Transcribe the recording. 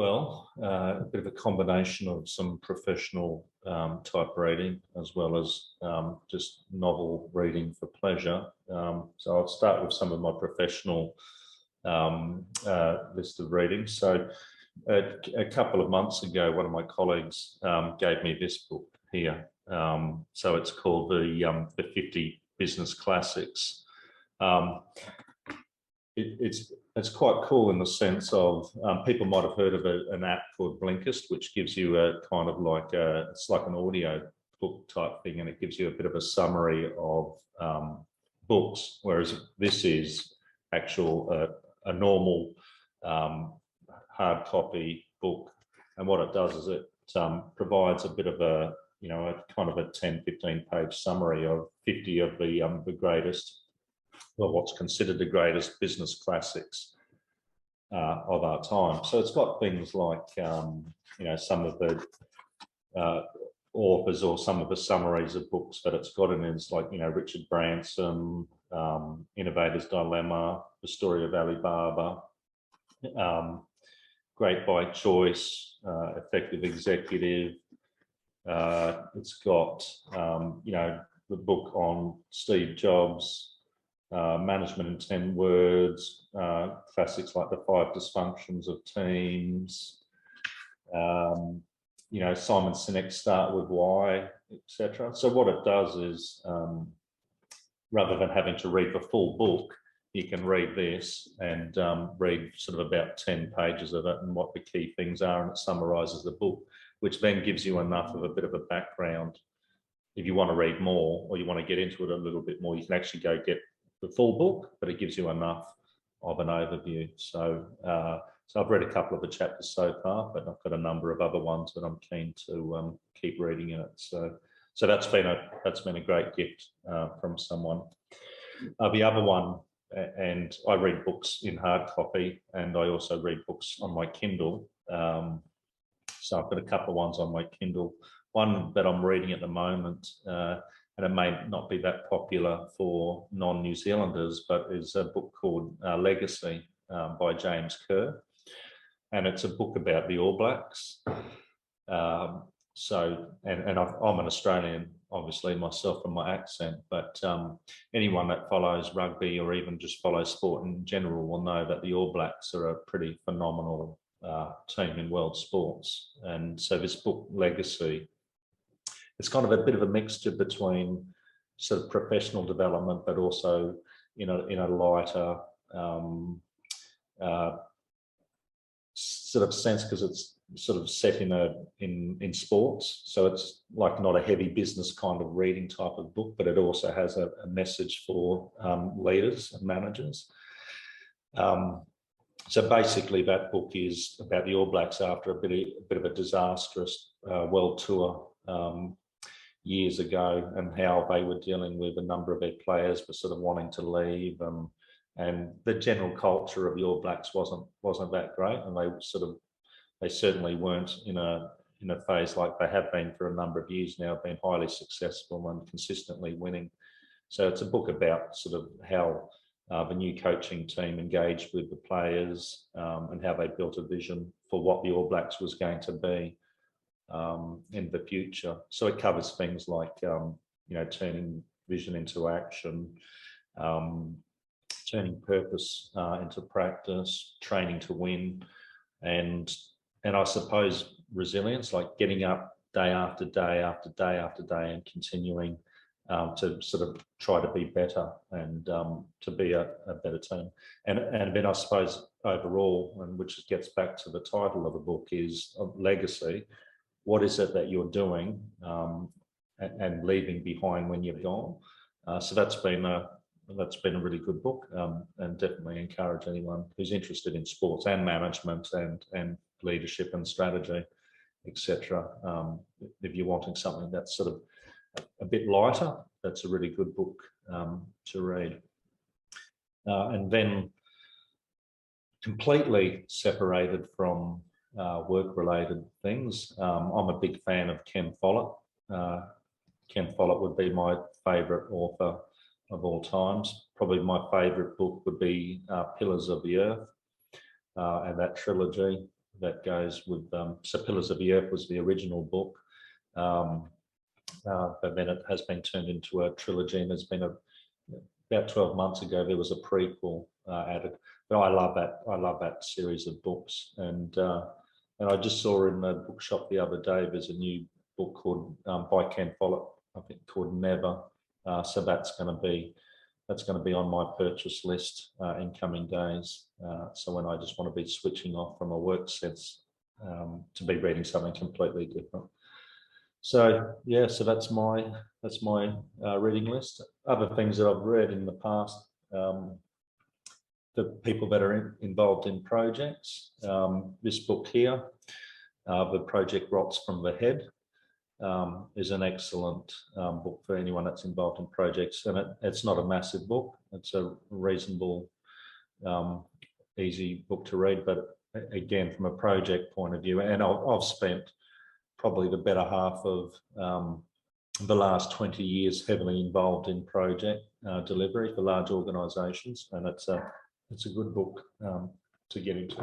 A bit of a combination of some professional type reading as well as just novel reading for pleasure. So I'll start with some of my professional list of readings. So a couple of months ago, one of my colleagues gave me this book here. So it's called the 50 Business Classics. It's quite cool in the sense of people might have heard of an app called Blinkist, which gives you a kind of like it's like an audio book type thing, and it gives you a bit of a summary of books, whereas this is actual a normal hard copy book. And what it does is it provides a bit of a kind of a 10-15 page summary of 50 of the greatest, well, what's considered the greatest business classics of our time. So it's got things like, some of the authors or some of the summaries of books that it's got in it. It's like, Richard Branson, Innovator's Dilemma, The Story of Alibaba, Great by Choice, Effective Executive. It's got, the book on Steve Jobs, Management in 10 Words, classics like The 5 Dysfunctions of Teams, Simon Sinek's Start With Why, etc. So what it does is, rather than having to read the full book, you can read this and read sort of about 10 pages of it and what the key things are, and it summarises the book, which then gives you enough of a bit of a background. If you want to read more or you want to get into it a little bit more, you can actually go get the full book, but it gives you enough of an overview. So I've read a couple of the chapters so far, but I've got a number of other ones that I'm keen to keep reading in it. So that's been a great gift from someone. The other one, and I read books in hard copy, and I also read books on my Kindle. So I've got a couple of ones on my Kindle. One that I'm reading at the moment, and it may not be that popular for non-New Zealanders, but is a book called Legacy by James Kerr. And it's a book about the All Blacks. I'm an Australian, obviously, myself from my accent, but anyone that follows rugby or even just follows sport in general will know that the All Blacks are a pretty phenomenal team in world sports. And so this book, Legacy, it's kind of a bit of a mixture between sort of professional development, but also in a lighter sort of sense, because it's sort of set in sports. So it's like not a heavy business kind of reading type of book, but it also has a message for leaders and managers. So basically, that book is about the All Blacks after a bit of a disastrous world tour years ago, and how they were dealing with a number of their players were sort of wanting to leave, and the general culture of the All Blacks wasn't that great, and they certainly weren't in a phase like they have been for a number of years now, been highly successful and consistently winning. So it's a book about sort of how the new coaching team engaged with the players, and how they built a vision for what the All Blacks was going to be in the future. So it covers things like turning vision into action, turning purpose into practice, training to win, and I suppose resilience, like getting up day after day after day after day and continuing to sort of try to be better and to be a better team. And then I suppose overall, and which gets back to the title of the book, is legacy. What is it that you're doing and leaving behind when you're gone? So that's been a really good book, and definitely encourage anyone who's interested in sports and management and leadership and strategy, etc. If you're wanting something that's sort of a bit lighter, that's a really good book to read. And then completely separated from work-related things, I'm a big fan of Ken Follett. Ken Follett would be my favourite author of all times. Probably my favourite book would be Pillars of the Earth, and that trilogy. that goes with. So Pillars of the Earth was the original book, but then it has been turned into a trilogy, and there's been about 12 months ago there was a prequel added. But I love that series of books, and I just saw in the bookshop the other day there's a new book called by Follett, I think, called Never. So that's going to be on my purchase list in coming days. So when I just want to be switching off from a work sense to be reading something completely different. So yeah, so that's my reading list. Other things that I've read in the past, the people that are involved in projects. This book here, The Project Rots from the Head, is an excellent book for anyone that's involved in projects, and it's not a massive book. It's a reasonable, easy book to read, but again, from a project point of view, and I've spent probably the better half of the last 20 years heavily involved in project delivery for large organisations, and it's a good book to get into.